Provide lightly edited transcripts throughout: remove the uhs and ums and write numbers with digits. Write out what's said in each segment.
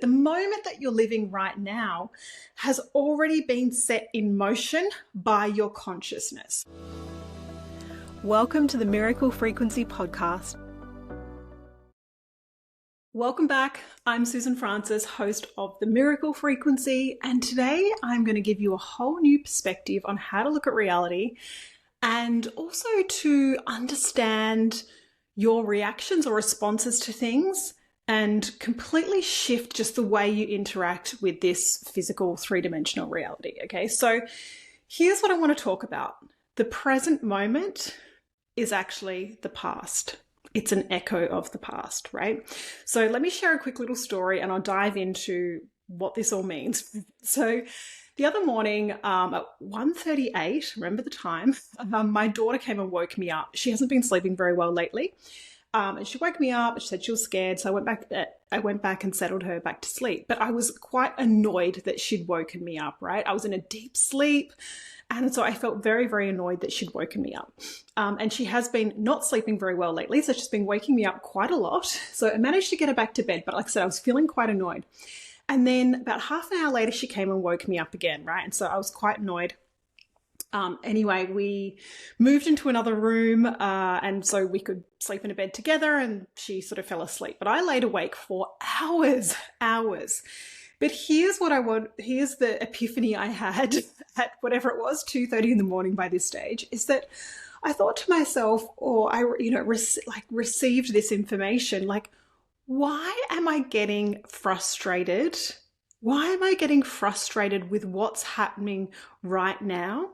The moment that you're living right now has already been set in motion by your consciousness. Welcome to the Miracle Frequency Podcast. Welcome back. I'm Susan Francis, host of the Miracle Frequency, and today I'm going to give you a whole new perspective on how to look at reality and also to understand your reactions or responses to things and completely shift just the way you interact with this physical three-dimensional reality. Okay, so here's what I want to talk about. The present moment is actually the past. It's an echo of the past, right? So let me share a quick little story and I'll dive into what this all means. So the other morning at 1:38, remember the time, my daughter came and woke me up. She hasn't been sleeping very well lately. And she woke me up, she said she was scared, so I went back and settled her back to sleep. But I was quite annoyed that she'd woken me up, right? I was in a deep sleep, and so I felt very, very annoyed that she'd woken me up. And she has been not sleeping very well lately, so she's been waking me up quite a lot. So I managed to get her back to bed, but like I said, I was feeling quite annoyed. And then about half an hour later, she came and woke me up again, right? And so I was quite annoyed. Anyway, we moved into another room and so we could sleep in a bed together, and she sort of fell asleep. But I laid awake for hours. But here's the epiphany I had at whatever it was, 2:30 in the morning by this stage, is that I thought to myself, or I received this information, like, why am I getting frustrated? Why am I getting frustrated with what's happening right now?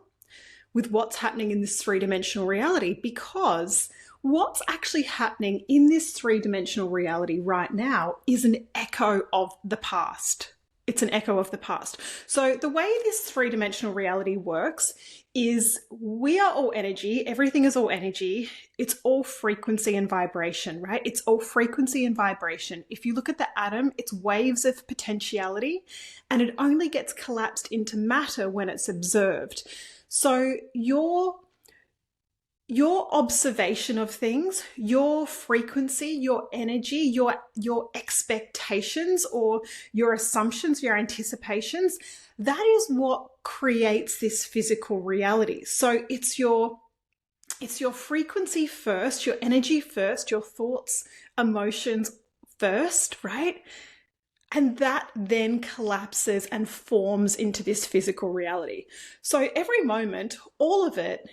With what's happening in this three-dimensional reality? Because what's actually happening in this three-dimensional reality right now is an echo of the past. It's an echo of the past. So the way this three-dimensional reality works is we are all energy. Everything is all energy. It's all frequency and vibration, right? It's all frequency and vibration. If you look at the atom, it's waves of potentiality, and it only gets collapsed into matter when it's observed. So your observation of things, your frequency, your energy, your expectations or your assumptions, your anticipations, that is what creates this physical reality. So it's your frequency first, your energy first, your thoughts, emotions first, right? And that then collapses and forms into this physical reality. So every moment, all of it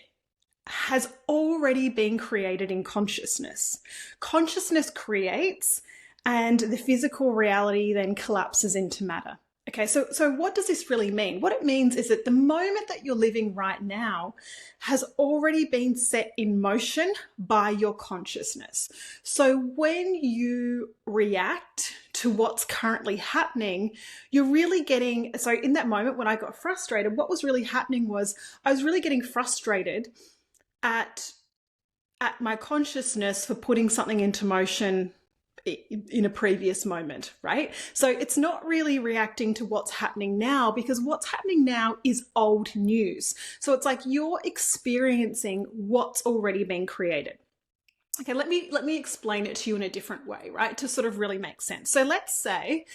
has already been created in consciousness. Consciousness creates, and the physical reality then collapses into matter. Okay, so what does this really mean? What it means is that the moment that you're living right now has already been set in motion by your consciousness. So when you react to what's currently happening, you're really getting, so in that moment when I got frustrated, what was really happening was I was really getting frustrated at my consciousness for putting something into motion in a previous moment, right? So it's not really reacting to what's happening now, because what's happening now is old news. So it's like you're experiencing what's already been created. Okay, let me explain it to you in a different way, right? To sort of really make sense. So let's say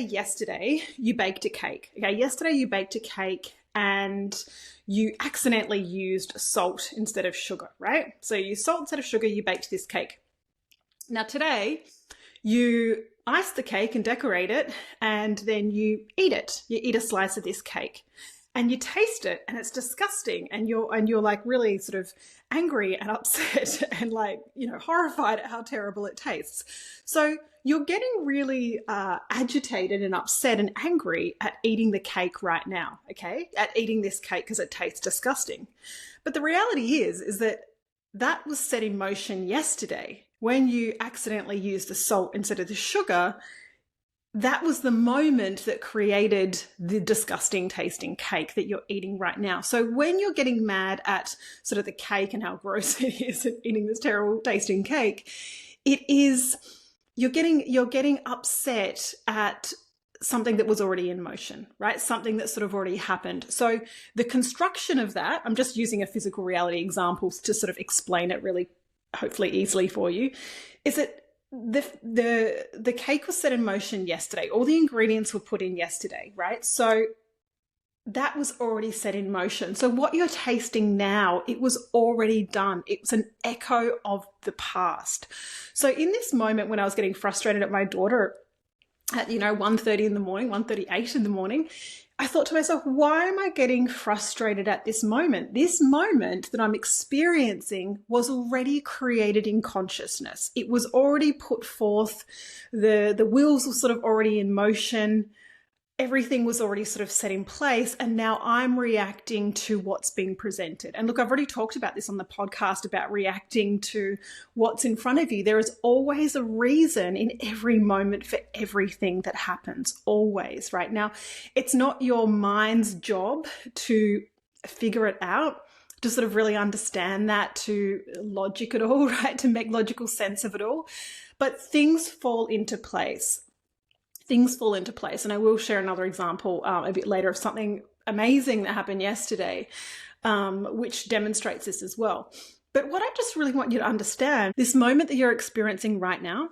yesterday you baked a cake. Okay, yesterday you baked a cake and you accidentally used salt instead of sugar, right? So you used salt instead of sugar, you baked this cake. Now today, you ice the cake and decorate it, and then you eat it. You eat a slice of this cake and you taste it, and it's disgusting, and you're like really sort of angry and upset and like, horrified at how terrible it tastes. So you're getting really agitated and upset and angry at eating the cake right now, okay? At eating this cake because it tastes disgusting. But the reality is that was set in motion yesterday. When you accidentally used the salt instead of the sugar, that was the moment that created the disgusting tasting cake that you're eating right now. So when you're getting mad at sort of the cake and how gross it is and eating this terrible tasting cake, you're getting upset at something that was already in motion, right? Something that sort of already happened. So the construction of that, I'm just using a physical reality example to sort of explain it really hopefully easily for you, is that the cake was set in motion yesterday. All the ingredients were put in yesterday, right? So that was already set in motion. So what you're tasting now, it was already done. It was an echo of the past. So in this moment when I was getting frustrated at my daughter at 1:30 in the morning, 1:38 in the morning, I thought to myself, why am I getting frustrated at this moment? This moment that I'm experiencing was already created in consciousness. It was already put forth. The wheels were sort of already in motion. Everything was already sort of set in place, and now I'm reacting to what's being presented. And look, I've already talked about this on the podcast about reacting to what's in front of you. There is always a reason in every moment for everything that happens, always, right? Now, it's not your mind's job to figure it out, to sort of really understand that, to logic it all, right? To make logical sense of it all. But things fall into place. Things fall into place. And I will share another example a bit later of something amazing that happened yesterday, which demonstrates this as well. But what I just really want you to understand, this moment that you're experiencing right now,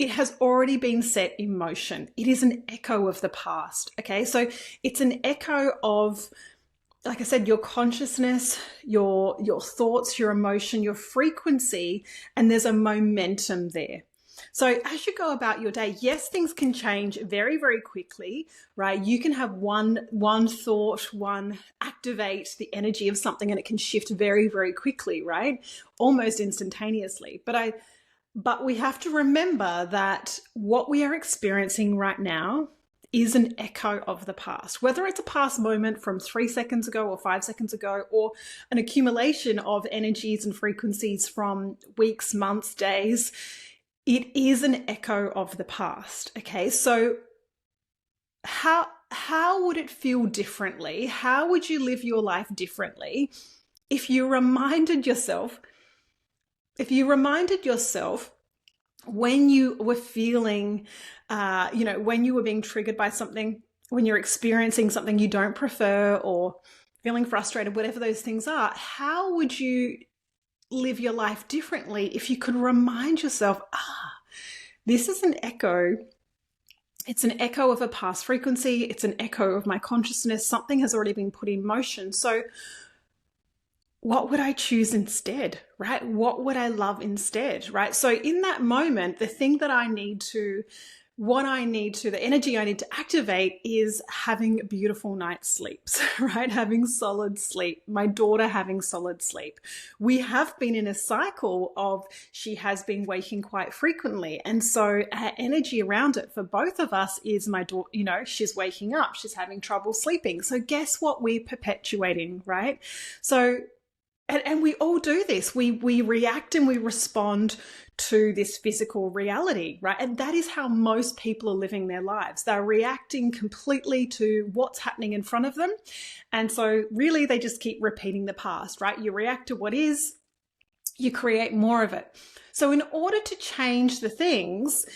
it has already been set in motion. It is an echo of the past. Okay. So it's an echo of, like I said, your consciousness, your thoughts, your emotion, your frequency, and there's a momentum there. So as you go about your day, yes, things can change very, very quickly, right? You can have one thought, activate the energy of something, and it can shift very, very quickly, right? Almost instantaneously. But we have to remember that what we are experiencing right now is an echo of the past, whether it's a past moment from 3 seconds ago or 5 seconds ago, or an accumulation of energies and frequencies from weeks, months, days. It is an echo of the past. Okay, so how would it feel differently? How would you live your life differently if you reminded yourself when you were feeling, when you were being triggered by something, when you're experiencing something you don't prefer or feeling frustrated, whatever those things are, how would you live your life differently if you could remind yourself, this is an echo. It's an echo of a past frequency. It's an echo of my consciousness. Something has already been put in motion. So what would I choose instead, right? What would I love instead, right? So in that moment, the thing that the energy I need to activate is having beautiful night's sleeps, right? Having solid sleep. My daughter having solid sleep. We have been in a cycle of she has been waking quite frequently. And so our energy around it for both of us is my daughter, she's waking up, she's having trouble sleeping. So guess what we're perpetuating, right? So and we all do this. We react and we respond to this physical reality, right? And that is how most people are living their lives. They're reacting completely to what's happening in front of them. And so really they just keep repeating the past, right? You react to what is, you create more of it. So in order to change the things,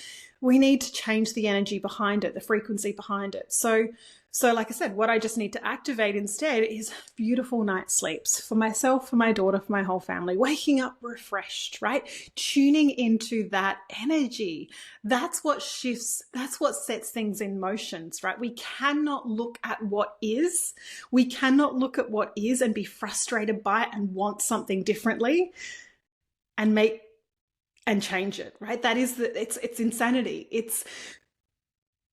we need to change the energy behind it, the frequency behind it. So like I said, what I just need to activate instead is beautiful night sleeps for myself, for my daughter, for my whole family, waking up refreshed, right? Tuning into that energy. That's what shifts, that's what sets things in motions, right? We cannot look at what is. We cannot look at what is and be frustrated by it and want something differently and change it, right? That is it's insanity. It's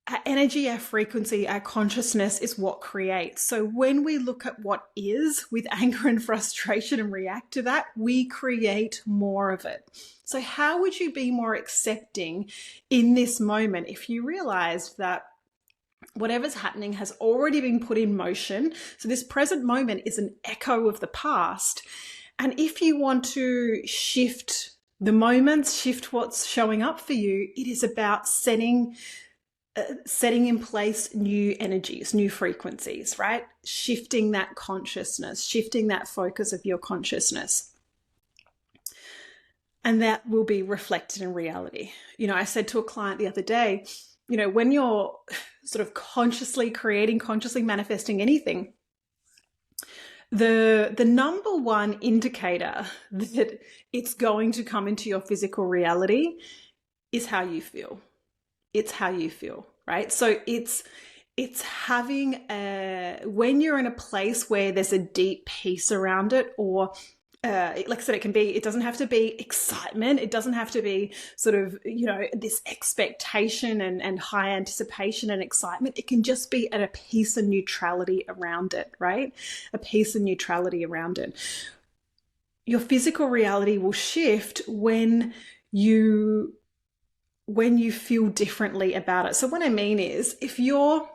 our energy, our frequency, our consciousness is what creates. So when we look at what is with anger and frustration and react to that, we create more of it. So how would you be more accepting in this moment if you realized that whatever's happening has already been put in motion? So this present moment is an echo of the past. And if you want to shift the moments, shift what's showing up for you, it is about setting in place new energies, new frequencies, right? Shifting that consciousness, shifting that focus of your consciousness. And that will be reflected in reality. I said to a client the other day, when you're sort of consciously creating, consciously manifesting anything, the number one indicator that it's going to come into your physical reality is how you feel. It's how you feel, right? So it's having when you're in a place where there's a deep peace around it, or like I said, it doesn't have to be excitement. It doesn't have to be sort of, this expectation and high anticipation and excitement. It can just be at a peace and neutrality around it, right? A peace and neutrality around it. Your physical reality will shift when you feel differently about it. So what I mean is, if you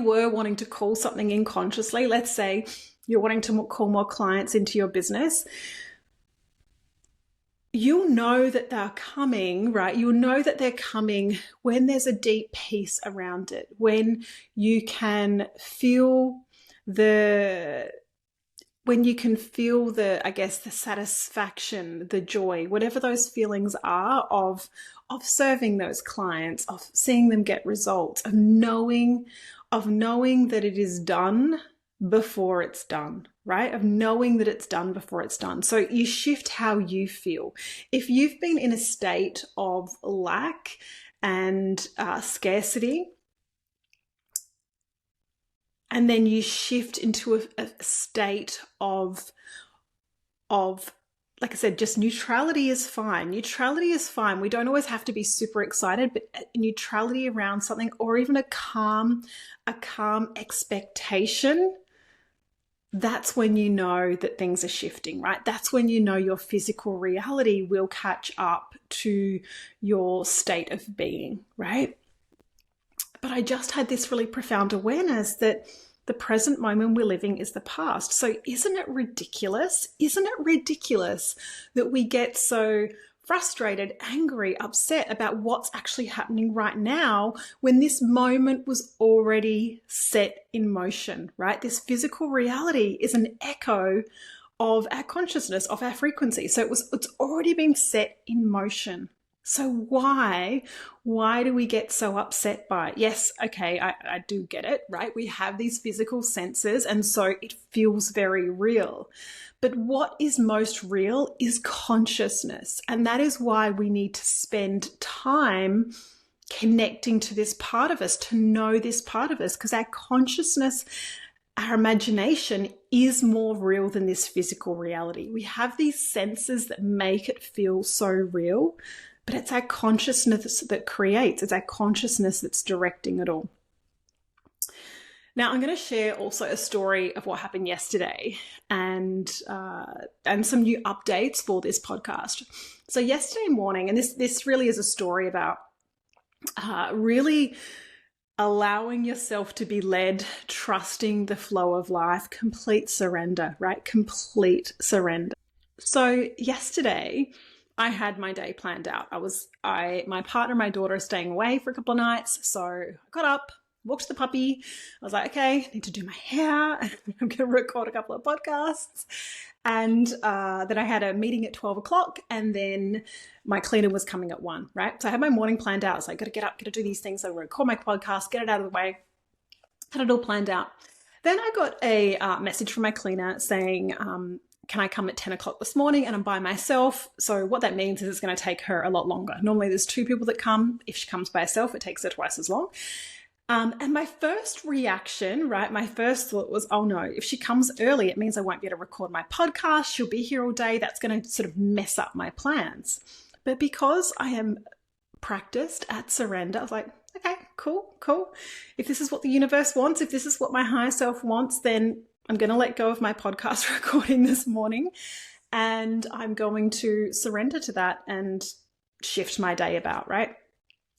were wanting to call something in consciously, let's say you're wanting to call more clients into your business, you'll know that they're coming, right? You'll know that they're coming when there's a deep peace around it, when you can feel the I guess, the satisfaction, the joy, whatever those feelings are of serving those clients, of seeing them get results, of knowing that it is done before it's done, right? Of knowing that it's done before it's done. So you shift how you feel. If you've been in a state of lack and scarcity, and then you shift into a state of, like I said, just neutrality is fine. Neutrality is fine. We don't always have to be super excited, but neutrality around something, or even a calm expectation, that's when you know that things are shifting, right? That's when you know your physical reality will catch up to your state of being, right? But I just had this really profound awareness that the present moment we're living is the past. So isn't it ridiculous? Isn't it ridiculous that we get so frustrated, angry, upset about what's actually happening right now, when this moment was already set in motion, right? This physical reality is an echo of our consciousness, of our frequency. So it's already been set in motion. So why do we get so upset by it? Yes, okay, I do get it, right? We have these physical senses, and so it feels very real. But what is most real is consciousness. And that is why we need to spend time connecting to this part of us, to know this part of us, because our consciousness, our imagination is more real than this physical reality. We have these senses that make it feel so real, but it's our consciousness that creates. It's our consciousness that's directing it all. Now, I'm going to share also a story of what happened yesterday and some new updates for this podcast. So yesterday morning, and this really is a story about really allowing yourself to be led, trusting the flow of life, complete surrender, right? Complete surrender. So yesterday, I had my day planned out. My partner and my daughter are staying away for a couple of nights. So I got up, walked the puppy. I was like, okay, I need to do my hair. I'm going to record a couple of podcasts. And then I had a meeting at 12 o'clock, and then my cleaner was coming at 1, right? So I had my morning planned out. So I got to get up, got to do these things. So I'm going to record my podcast, get it out of the way. Had it all planned out. Then I got a message from my cleaner saying, can I come at 10 o'clock this morning? And I'm by myself. So what that means is it's going to take her a lot longer. Normally there's 2 people that come. If she comes by herself, it takes her twice as long. And my first reaction, right, my first thought was, oh no, if she comes early, it means I won't be able to record my podcast. She'll be here all day. That's going to sort of mess up my plans. But because I am practiced at surrender, I was like, okay, cool. If this is what the universe wants, if this is what my higher self wants, then I'm going to let go of my podcast recording this morning, and I'm going to surrender to that and shift my day about, right?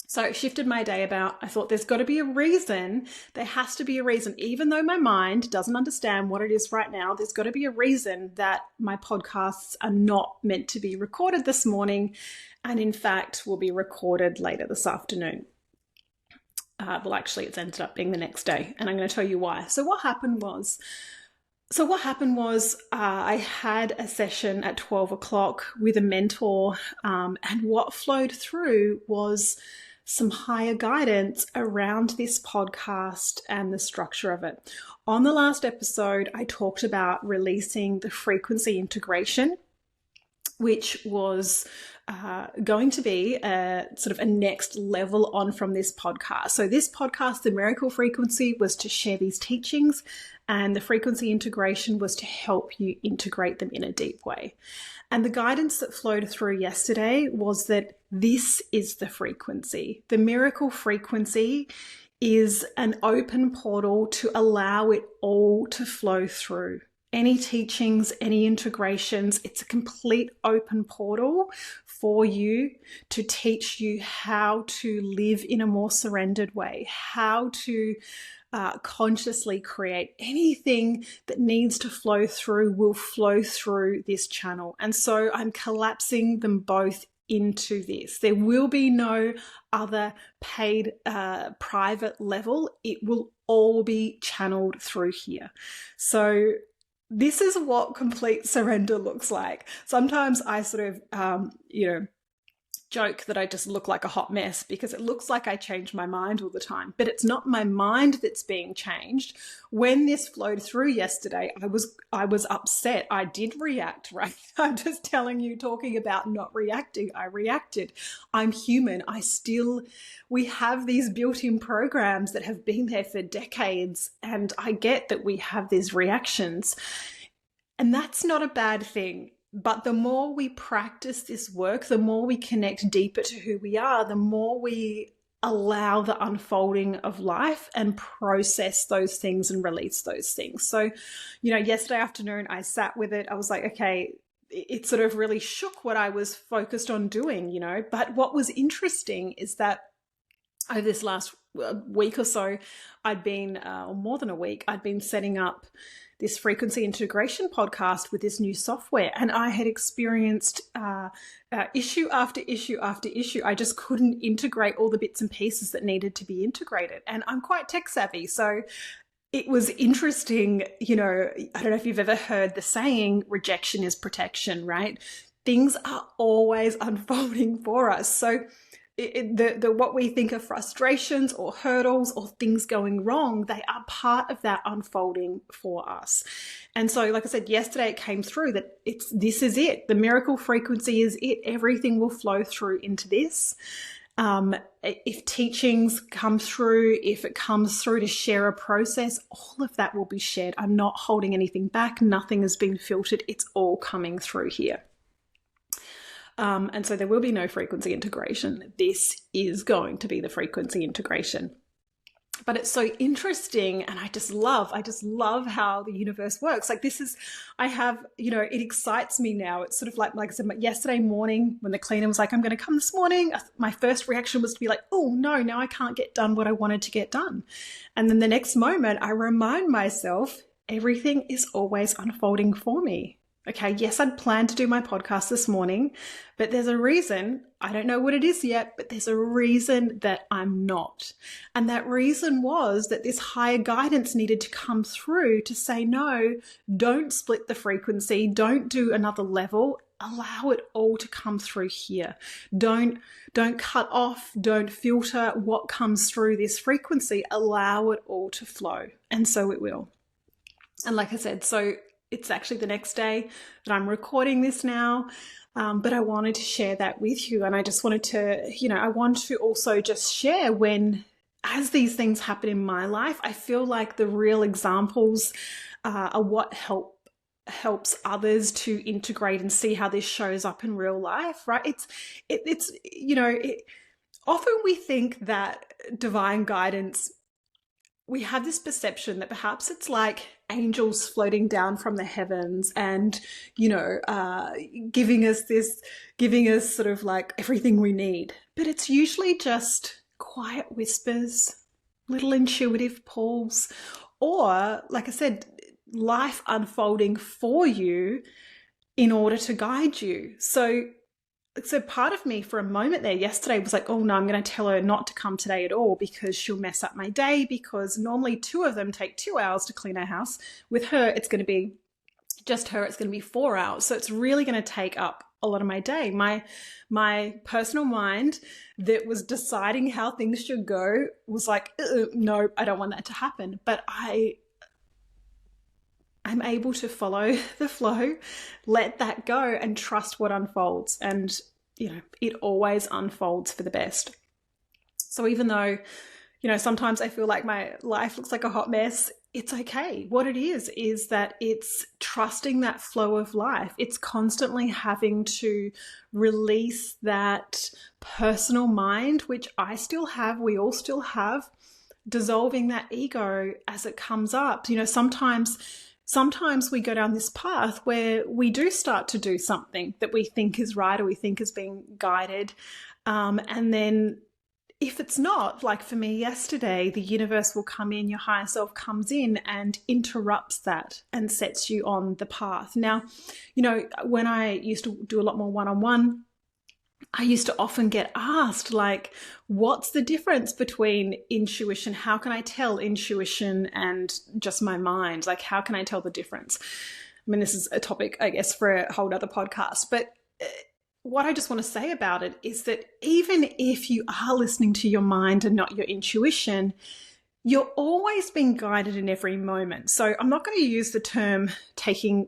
So I shifted my day about. I thought there's got to be a reason. There has to be a reason. Even though my mind doesn't understand what it is right now, there's got to be a reason that my podcasts are not meant to be recorded this morning, and in fact will be recorded later this afternoon. Well, actually, it's ended up being the next day, and I'm going to tell you why. So what happened was I had a session at 12 o'clock with a mentor, and what flowed through was some higher guidance around this podcast and the structure of it. On the last episode, I talked about releasing the frequency integration which was going to be a sort of a next level on from this podcast. So this podcast, the Miracle Frequency, was to share these teachings, and the frequency integration was to help you integrate them in a deep way. And the guidance that flowed through yesterday was that this is the frequency. The Miracle Frequency is an open portal to allow it all to flow through. Any teachings, any integrations, it's a complete open portal for you to teach you how to live in a more surrendered way, how to consciously create anything that needs to flow through will flow through this channel. And so I'm collapsing them both into this. There will be no other paid private level. It will all be channeled through here. So this is what complete surrender looks like. Sometimes I sort of, joke that I just look like a hot mess because it looks like I change my mind all the time, but it's not my mind that's being changed. When this flowed through yesterday, I was upset. I did react, right? I'm just telling you, talking about not reacting. I reacted. I'm human. We have these built-in programs that have been there for decades, and I get that we have these reactions, and that's not a bad thing. But the more we practice this work, the more we connect deeper to who we are, the more we allow the unfolding of life and process those things and release those things. So, yesterday afternoon, I sat with it. I was like, okay, it sort of really shook what I was focused on doing, But what was interesting is that over this last week or so, or more than a week, I'd been setting up this frequency integration podcast with this new software, and I had experienced issue after issue after issue. I just couldn't integrate all the bits and pieces that needed to be integrated, and I'm quite tech savvy, so it was interesting. I don't know if you've ever heard the saying, rejection is protection, right? Things are always unfolding for us. So what we think are frustrations or hurdles or things going wrong, they are part of that unfolding for us. And so, like I said, yesterday it came through that this is it. The Miracle Frequency is it. Everything will flow through into this. If teachings come through, if it comes through to share a process, all of that will be shared. I'm not holding anything back. Nothing has been filtered. It's all coming through here. And so there will be no frequency integration. This is going to be the frequency integration. But it's so interesting, and I just love how the universe works. Like it excites me now. It's sort of like I said, yesterday morning when the cleaner was like, I'm going to come this morning, my first reaction was to be like, oh no, now I can't get done what I wanted to get done. And then the next moment I remind myself, everything is always unfolding for me. Okay, yes, I'd planned to do my podcast this morning, but there's a reason. I don't know what it is yet, but there's a reason that I'm not. And that reason was that this higher guidance needed to come through to say, no, don't split the frequency. Don't do another level. Allow it all to come through here. Don't cut off, don't filter what comes through this frequency. Allow it all to flow. And so it will. And like I said, so it's actually the next day that I'm recording this now, but I wanted to share that with you. And I just wanted to, I want to also just share as these things happen in my life, I feel like the real examples are what helps others to integrate and see how this shows up in real life, right? Often we think that divine guidance, we have this perception that perhaps it's like angels floating down from the heavens and, giving us sort of like everything we need. But it's usually just quiet whispers, little intuitive pulls, or, like I said, life unfolding for you in order to guide you. So part of me for a moment there yesterday was like, oh no, I'm going to tell her not to come today at all because she'll mess up my day, because normally two of them take 2 hours to clean our house. With her, it's going to be just her. It's going to be 4 hours. So it's really going to take up a lot of my day. My personal mind that was deciding how things should go was like, no, I don't want that to happen. But I I'm able to follow the flow, let that go, and trust what unfolds. And, it always unfolds for the best. So even though, sometimes I feel like my life looks like a hot mess, it's okay. What it is that it's trusting that flow of life. It's constantly having to release that personal mind, which I still have, we all still have, dissolving that ego as it comes up. Sometimes we go down this path where we do start to do something that we think is right or we think is being guided. And then if it's not, like for me yesterday, the universe will come in, your higher self comes in and interrupts that and sets you on the path. Now, when I used to do a lot more one-on-one, I used to often get asked, like, what's the difference between intuition? How can I tell intuition and just my mind? Like, how can I tell the difference? I mean, this is a topic, I guess, for a whole other podcast. But what I just want to say about it is that even if you are listening to your mind and not your intuition, you're always being guided in every moment. So I'm not going to use the term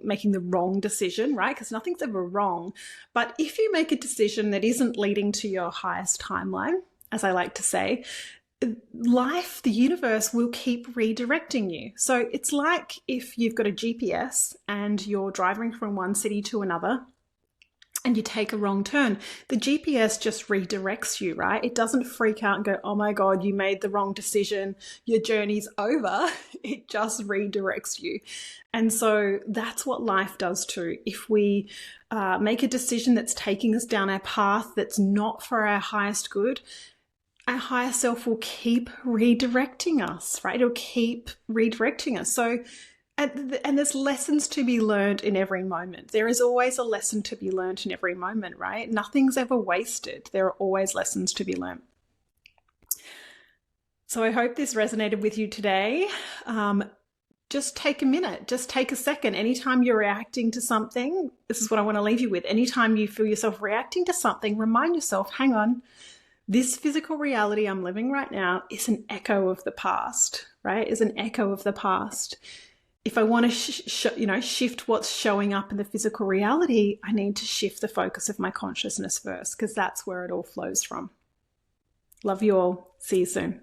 making the wrong decision, right? Because nothing's ever wrong. But if you make a decision that isn't leading to your highest timeline, as I like to say, life, the universe will keep redirecting you. So it's like if you've got a GPS and you're driving from one city to another, and you take a wrong turn, the GPS just redirects you, right? It doesn't freak out and go, oh my God, you made the wrong decision, your journey's over. It just redirects you. And so that's what life does too. If we make a decision that's taking us down a path that's not for our highest good, our higher self will keep redirecting us, right? It'll keep redirecting us. So and there's lessons to be learned in every moment. There is always a lesson to be learned in every moment, right? Nothing's ever wasted. There are always lessons to be learned. So I hope this resonated with you today. Just take a minute, just take a second. Anytime you're reacting to something, this is what I want to leave you with. Anytime you feel yourself reacting to something, remind yourself, hang on, this physical reality I'm living right now is an echo of the past, right? Is an echo of the past. If I want to shift what's showing up in the physical reality, I need to shift the focus of my consciousness first, because that's where it all flows from. Love you all. See you soon.